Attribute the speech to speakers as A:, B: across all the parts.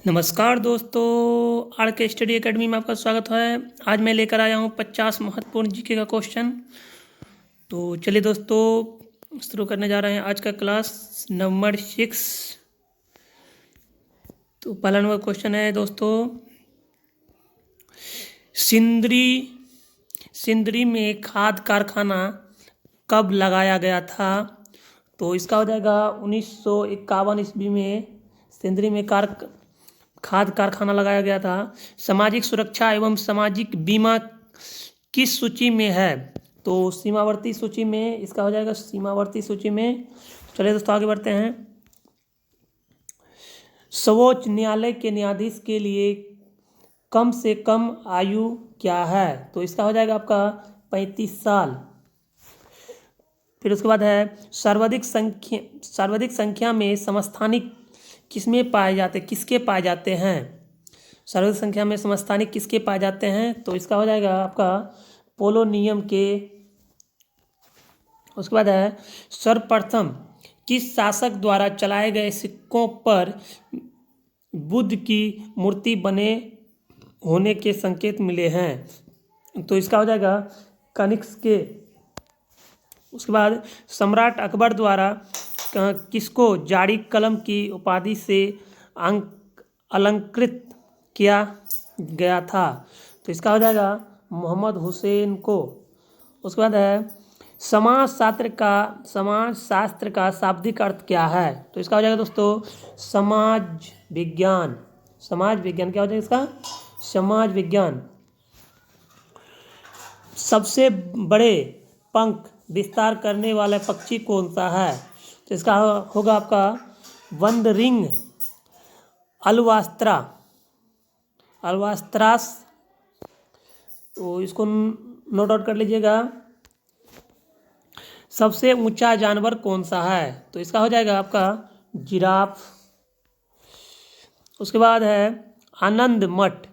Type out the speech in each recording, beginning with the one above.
A: नमस्कार दोस्तों, आर के स्टडी एकेडमी में आपका स्वागत है। आज मैं लेकर आया हूँ 50 महत्वपूर्ण जीके का क्वेश्चन। तो चलिए दोस्तों, शुरू करने जा रहे हैं आज का क्लास नंबर 6। तो पहला नंबर क्वेश्चन है दोस्तों, सिंदरी में खाद कारखाना कब लगाया गया था? तो इसका हो जाएगा 1951 ईस्वी में सिंदरी में खाद कारखाना लगाया गया था। सामाजिक सुरक्षा एवं सामाजिक बीमा किस सूची में है? तो सीमावर्ती सूची में इसका हो जाएगा, सीमावर्ती सूची में। चलिए दोस्तों आगे बढ़ते हैं। सर्वोच्च न्यायालय के न्यायाधीश के लिए कम से कम आयु क्या है? तो इसका हो जाएगा आपका 35 साल। फिर उसके बाद है सर्वाधिक संख्या में समस्थानिक किसके पाए जाते हैं? सर्वाधिक संख्या में समस्थानिक किसके पाए जाते हैं? तो इसका हो जाएगा आपका पोलोनियम के। उसके बाद है सर्वप्रथम किस शासक द्वारा चलाए गए सिक्कों पर बुद्ध की मूर्ति बने होने के संकेत मिले हैं? तो इसका हो जाएगा कनिष्क के। उसके बाद सम्राट अकबर द्वारा किसको जारी कलम की उपाधि से अलंकृत किया गया था? तो इसका हो जाएगा मोहम्मद हुसैन को। उसके बाद है समाज शास्त्र का शाब्दिक अर्थ क्या है? तो इसका हो जाएगा दोस्तों समाज विज्ञान। क्या हो जाएगा इसका? समाज विज्ञान। सबसे बड़े पंख विस्तार करने वाला पक्षी कौन सा है? तो इसका होगा आपका वंदरिंग अल्वास्त्रास। तो इसको नोट आउट कर लीजिएगा। सबसे ऊंचा जानवर कौन सा है? तो इसका हो जाएगा आपका जिराफ। उसके बाद है आनंद मठ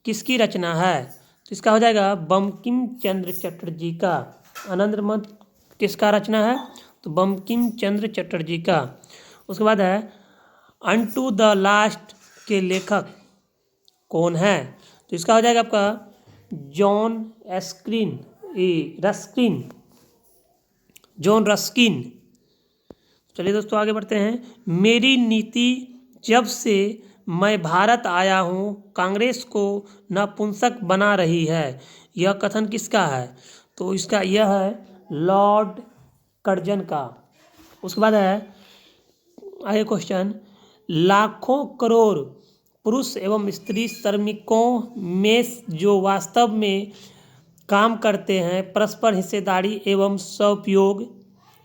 A: किसकी रचना है? तो इसका हो जाएगा बंकिम चंद्र चटर्जी का। आनंद मठ किसका रचना है? तो बंकिम चंद्र चटर्जी का। उसके बाद है अनटू द लास्ट के लेखक कौन है? तो इसका हो जाएगा आपका जॉन रस्किन। चलिए दोस्तों आगे बढ़ते हैं। मेरी नीति जब से मैं भारत आया हूँ कांग्रेस को नपुंसक बना रही है, यह कथन किसका है? तो इसका यह है लॉर्ड कर्जन का। उसके बाद है आगे क्वेश्चन, लाखों करोड़ पुरुष एवं स्त्री श्रमिकों में जो वास्तव में काम करते हैं परस्पर हिस्सेदारी एवं सहयोग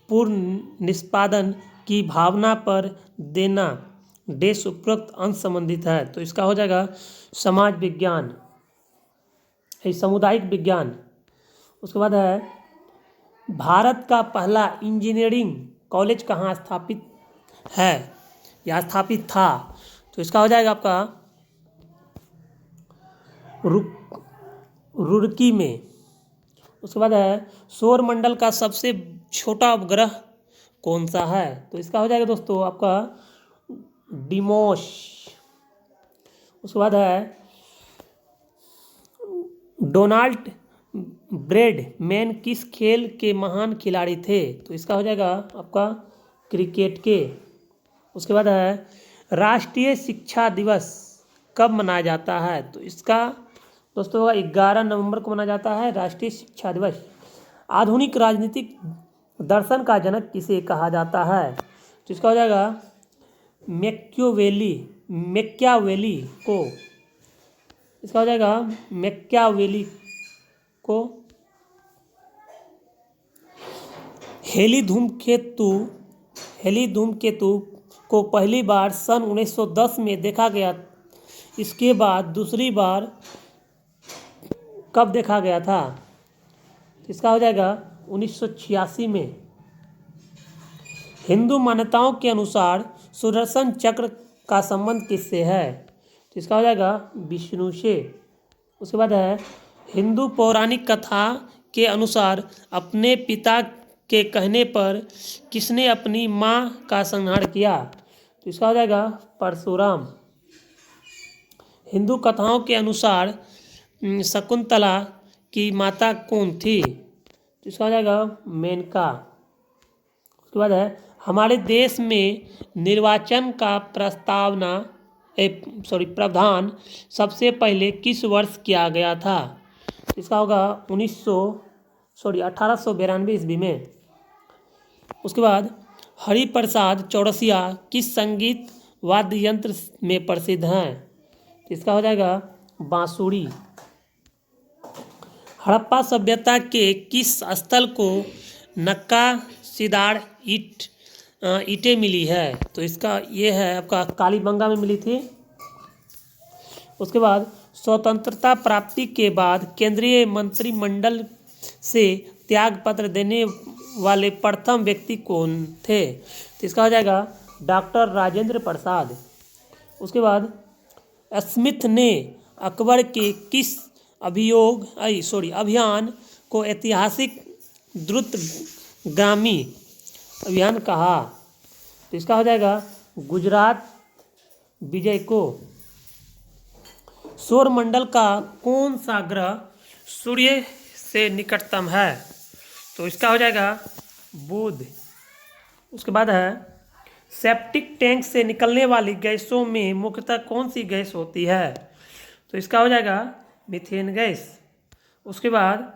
A: पूर्ण निष्पादन की भावना पर देना देश उपरोक्त अंश संबंधित है। तो इसका हो जाएगा समाज विज्ञान, सामुदायिक विज्ञान। उसके बाद है भारत का पहला इंजीनियरिंग कॉलेज कहाँ स्थापित है या स्थापित था? तो इसका हो जाएगा आपका रुड़की में। उसके बाद है सौरमंडल का सबसे छोटा उपग्रह कौन सा है? तो इसका हो जाएगा दोस्तों आपका डिमोस। उसके बाद है डोनाल्ड ब्रैडमैन किस खेल के महान खिलाड़ी थे? तो इसका हो जाएगा आपका क्रिकेट के। उसके बाद है राष्ट्रीय शिक्षा दिवस कब मनाया जाता है? तो इसका दोस्तों 11 नवंबर को मनाया जाता है राष्ट्रीय शिक्षा दिवस। आधुनिक राजनीतिक दर्शन का जनक किसे कहा जाता है? तो इसका हो जाएगा मैकियावेली को। इसका हो जाएगा मैकियावेली को। हेली धूमकेतु को पहली बार सन 1910 में देखा गया। इसके बाद दूसरी बार कब देखा गया था? इसका हो जाएगा 1986 में। हिंदू मान्यताओं के अनुसार सुदर्शन चक्र का संबंध किससे है? तो इसका हो जाएगा विष्णु से। उसके बाद है हिंदू पौराणिक कथा के अनुसार अपने पिता के कहने पर किसने अपनी माँ का संहार किया? तो इसका हो जाएगा परशुराम। हिंदू कथाओं के अनुसार शकुंतला की माता कौन थी? तो इसका हो जाएगा मेनका। उसके बाद है हमारे देश में निर्वाचन का प्रावधान सबसे पहले किस वर्ष किया गया था? इसका होगा 1892 ईस्वी में। उसके बाद हरिप्रसाद चौरसिया किस संगीत वाद्य यंत्र में प्रसिद्ध हैं? इसका हो जाएगा बांसुरी। हड़प्पा सभ्यता के किस स्थल को नक्काशीदार ईंटें मिली है? तो इसका ये है आपका कालीबंगा में मिली थी। उसके बाद स्वतंत्रता प्राप्ति के बाद केंद्रीय मंत्रिमंडल से त्यागपत्र देने वाले प्रथम व्यक्ति कौन थे? तो इसका हो जाएगा डॉक्टर राजेंद्र प्रसाद। उसके बाद स्मिथ ने अकबर के किस अभियान को ऐतिहासिक द्रुतगामी अभियान कहा? तो इसका हो जाएगा गुजरात विजय को। सौरमंडल का कौन सा ग्रह सूर्य से निकटतम है? तो इसका हो जाएगा बुध। उसके बाद है सेप्टिक टैंक से निकलने वाली गैसों में मुख्यतः कौन सी गैस होती है? तो इसका हो जाएगा मीथेन गैस। उसके बाद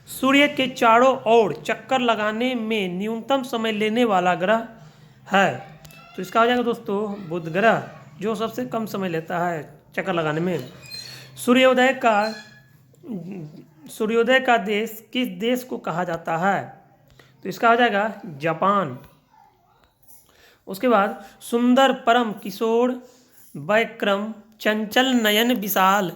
A: सूर्य के चारों ओर चक्कर लगाने में न्यूनतम समय लेने वाला ग्रह है? तो इसका हो जाएगा दोस्तों बुध ग्रह, जो सबसे कम समय लेता है चक्कर लगाने में। सूर्योदय का देश किस देश को कहा जाता है? तो इसका हो जाएगा जापान। उसके बाद सुंदर परम किशोर वैक्रम चंचल नयन विशाल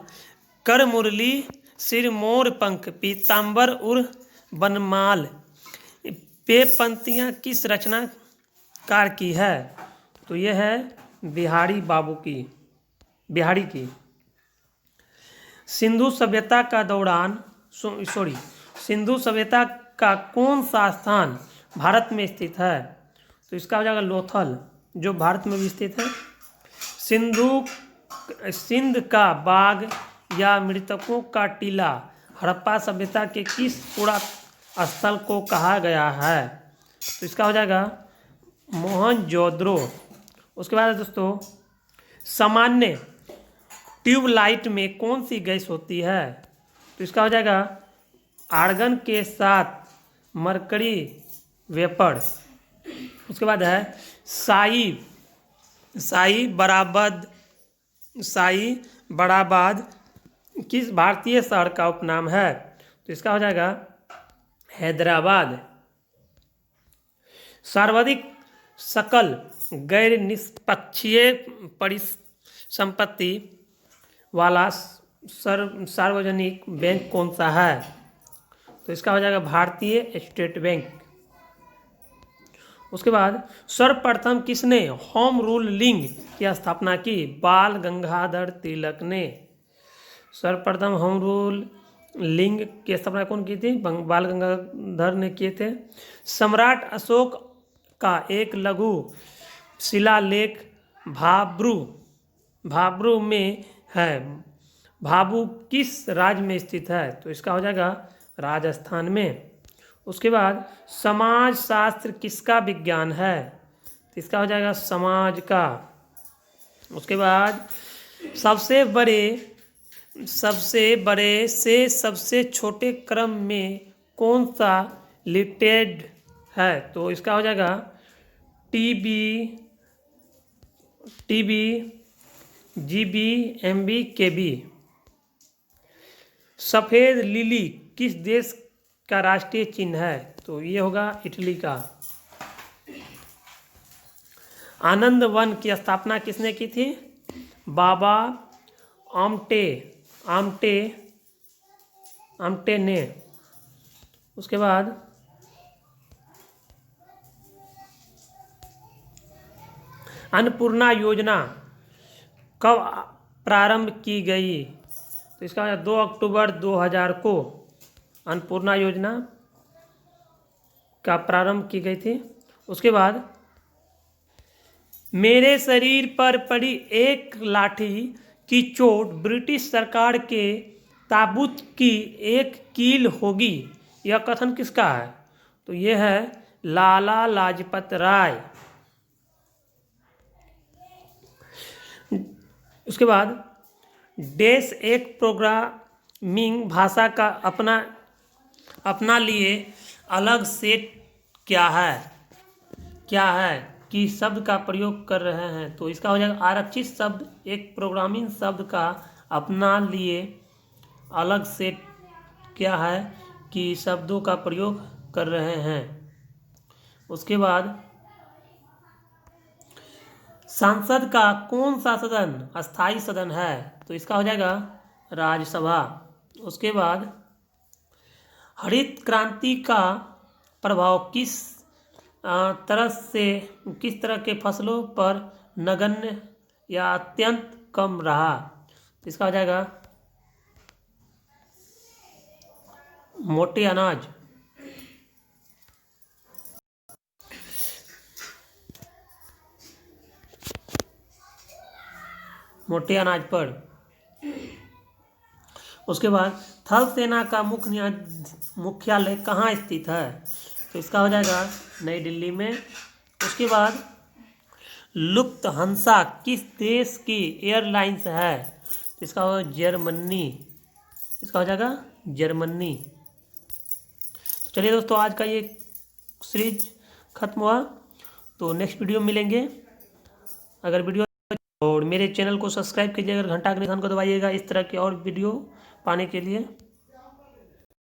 A: कर मुरली सिर मोर पंख पीताम्बर उर बनमाल पे पंक्तियाँ किस रचनाकार की है? तो यह है बिहारी की। सिंधु सभ्यता का कौन सा स्थान भारत में स्थित है? तो इसका हो जाएगा लोथल, जो भारत में भी स्थित है। सिंध का बाग या मृतकों का टीला हड़प्पा सभ्यता के किस पुरास्थल को कहा गया है? तो इसका हो जाएगा मोहनजोदड़ो। उसके बाद दोस्तों सामान्य ट्यूबलाइट में कौन सी गैस होती है? तो इसका हो जाएगा आर्गन के साथ मरकरी वेपर। उसके बाद है साई बराबाद किस भारतीय शहर का उपनाम है? तो इसका हो जाएगा हैदराबाद। सर्वाधिक सकल गैर निष्पक्षीय परिसंपत्ति वाला सार्वजनिक बैंक कौन सा है? तो इसका हो जाएगा भारतीय स्टेट बैंक। उसके बाद सर्वप्रथम किसने होम रूल लिंग की स्थापना की? बाल गंगाधर तिलक ने। सर्वप्रथम होम रूल लिंग की स्थापना कौन की थी? बाल गंगाधर ने किए थे। सम्राट अशोक का एक लघु शिलालेख भाब्रू में है। भाबू किस राज्य में स्थित है? तो इसका हो जाएगा राजस्थान में। उसके बाद समाज शास्त्र किसका विज्ञान है? तो इसका हो जाएगा समाज का। उसके बाद सबसे बड़े से सबसे छोटे क्रम में कौन सा लिमिटेड है? तो इसका हो जाएगा टीबी जीबी एमबी केबी। सफ़ेद लिली किस देश का राष्ट्रीय चिन्ह है? तो ये होगा इटली का। आनंद वन की स्थापना किसने की थी? बाबा आमटे ने। उसके बाद अन्नपूर्णा योजना कब प्रारंभ की गई? तो इसका 2 अक्टूबर 2000 को अन्नपूर्णा योजना का प्रारंभ की गई थी। उसके बाद मेरे शरीर पर पड़ी एक लाठी की चोट ब्रिटिश सरकार के ताबूत की एक कील होगी। यह कथन किसका है? तो यह है लाला लाजपत राय। उसके बाद डैश एक प्रोग्रामिंग भाषा का अपना लिए अलग सेट क्या है कि शब्द का प्रयोग कर रहे हैं। तो इसका हो जाएगा आरक्षित शब्द एक प्रोग्रामिंग शब्द का अपना लिए अलग सेट क्या है कि शब्दों का प्रयोग कर रहे हैं। उसके बाद संसद का कौन सा सदन अस्थाई सदन है? तो इसका हो जाएगा राज्यसभा। उसके बाद हरित क्रांति का प्रभाव किस तरह के फसलों पर नगण्य या अत्यंत कम रहा? इसका हो जाएगा मोटे अनाज। मोटे अनाज पर। उसके बाद थल सेना का मुख्यालय कहाँ स्थित है? तो इसका हो जाएगा नई दिल्ली में। उसके बाद लुफ्थहान्सा किस देश की एयरलाइंस है? तो इसका हो जर्मनी। इसका हो जाएगा जर्मनी। तो चलिए दोस्तों, आज का ये सीरीज खत्म हुआ। तो नेक्स्ट वीडियो मिलेंगे। अगर वीडियो और मेरे चैनल को सब्सक्राइब कीजिए, अगर घंटा के निशान को दबाइएगा इस तरह के और वीडियो पाने के लिए।